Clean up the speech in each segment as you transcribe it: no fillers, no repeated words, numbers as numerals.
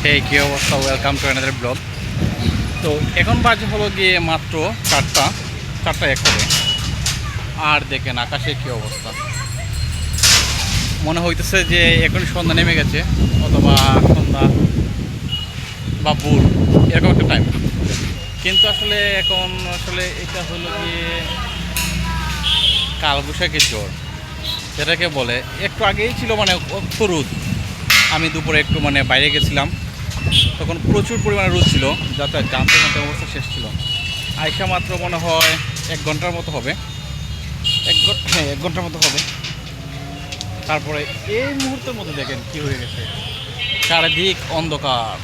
হে কী অবস্থা, welcome to another blog. তো এখন বাজে হলো গিয়ে মাত্র চারটা এক হবে। আর দেখেন আকাশে কী অবস্থা, মনে হইতেছে যে এখন সন্ধ্যা নেমে গেছে অথবা সন্ধ্যা বা ভোর এরকম একটা টাইম। কিন্তু আসলে এখন এটা হলো গিয়ে কালবৈশাখীর জ্বর যেটাকে বলে। একটু আগেই ছিল মানে অত রোদ। আমি দুপুরে একটু বাইরে গেছিলাম, তখন প্রচুর পরিমাণে রোদ ছিল, যাতে জানতে অবস্থা শেষ ছিল। আইসা মাত্র মনে হয় 1 ঘন্টার মতো হবে, 1 ঘন্টার মতো হবে। তারপরে এই মুহূর্তের মধ্যে দেখেন কি হয়ে গেছে, চারিদিক অন্ধকার।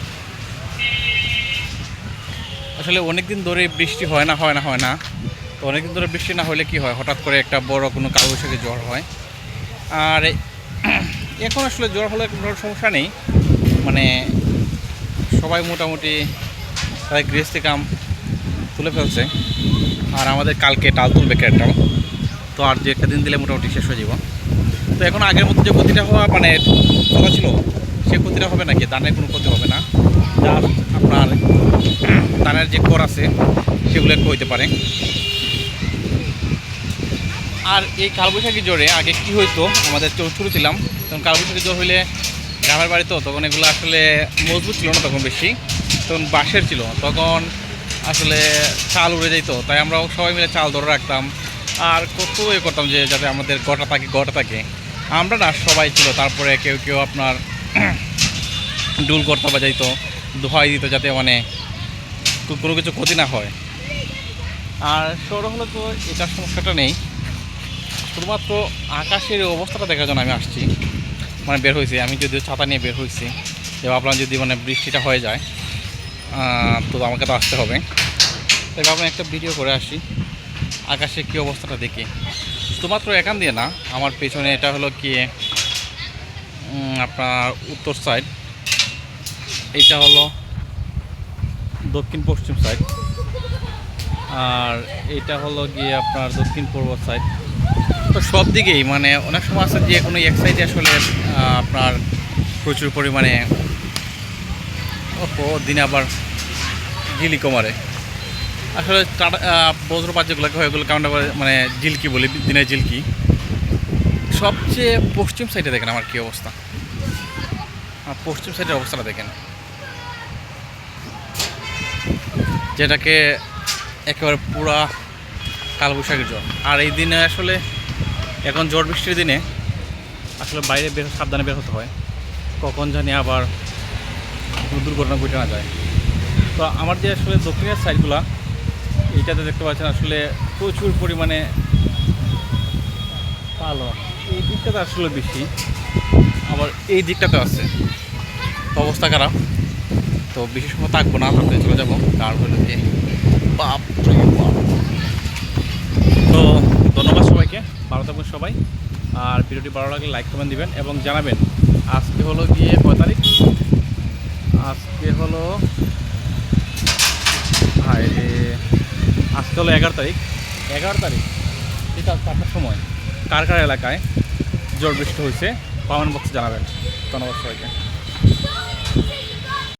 আসলে অনেকদিন ধরে বৃষ্টি হয় না। তো অনেকদিন ধরে বৃষ্টি না হলে কি হয়, হঠাৎ করে একটা বড় কোনো কালবৈশাখী জ্বর হয়। আর এখন আসলে জ্বর হলে কোনো সমস্যা নেই, সবাই মোটামুটি তাদের গৃহস্থী কাম তুলে ফেলছে। আর আমাদের কালকে টাল তুলবে ক্যারেটাল, তো আর যে একটা দিন দিলে মোটামুটি শেষ হয়ে যাব। তো এখন আগের মতো যে ক্ষতিটা হওয়া কথা ছিল, সে ক্ষতিটা হবে নাকি, ধানের কোনো ক্ষতি হবে না। জাস্ট আপনার ধানের যে কর আছে সেগুলো একটু হইতে পারে। আর এই কালবৈশাখী জ্বরে আগে কি হইতো, আমাদের ছোটো ছিলাম তখন কালবৈশাখী জ্বর হইলে গ্রামের বাড়ি তো, তখন এগুলো আসলে মজবুত ছিল না, তখন বেশি, তখন বাঁশের ছিল, তখন আসলে চাল উড়ে যেত। তাই আমরা সবাই মিলে চাল ধরে রাখতাম আর কত করতাম যে যাতে আমাদের গটা থাকে। আমরা না, সবাই ছিল। তারপরে কেউ আপনার ডুল করতে বাজাইতো, দোহাই দিত, যাতে কোনো কিছু ক্ষতি না হয়। আর শহর হলে তো এটার সমস্যাটা নেই, শুধুমাত্র আকাশের অবস্থাটা দেখার জন্য আমি আসছি, বের হয়েছি। আমি যদিও ছাতা নিয়ে বের হয়েছি, যে ভাবলাম যদি বৃষ্টিটা হয়ে যায় তো আমাকে তো আসতে হবে। তাই ভাবলাম একটা ভিডিও করে আসি, আকাশে কী অবস্থাটা দেখি। শুধুমাত্র এখান দিয়ে না, আমার পেছনে এটা হলো কি আপনার উত্তর সাইড, এইটা হলো দক্ষিণ পশ্চিম সাইড, আর এইটা হলো গিয়ে আপনার দক্ষিণ পূর্ব সাইড। তো সব দিকেই অনেক সময় আছে যে কোনো এক সাইডে আসলে আপনার প্রচুর পরিমাণে দিনে আবার ঝিলিকো মারে। আসলে বজ্রপাত যেগুলোকে হয় ওগুলোকে আমরা ঝিলকি বলি, দিনের ঝিলকি। সবচেয়ে পশ্চিম সাইডে দেখেন আমার কী অবস্থা, পশ্চিম সাইডের অবস্থাটা দেখেন, যেটাকে একেবারে পুরা কালবৈশাখীর জ্বর। আর এই দিনে আসলে এখন ঝড় বৃষ্টির দিনে আসলে বাইরে সাবধানে বের হতে হয়, কখন জানি আবার দুর্ঘটনা ঘটে না যায়। তো আমার যে আসলে দক্ষিণের সাইডগুলা, এইটাতে দেখতে পাচ্ছেন আসলে প্রচুর পরিমাণে কালো। এই দিকটাতে আসলে বেশি, আবার এই দিকটাতে আছে, তো অবস্থা খারাপ। তো বেশি সময় থাকবো না, তাড়াতাড়ি চলে যাবো। কারণ হলো কি বাপ। তো ধন্যবাদ সবাইকে, ভালো থাকবেন সবাই। আর ভিডিওটি ভালো লাগলে লাইক কমেন্ট দিবেন এবং জানাবেন আজকে হলো গিয়ে কয় তারিখ। আজকে হলো 11 তারিখ। ঠিক আছে, 4টার সময় কার এলাকায় ঝড় বৃষ্টি হয়েছে কমেন্ট বক্সে জানাবেন। ধন্যবাদ সবাইকে।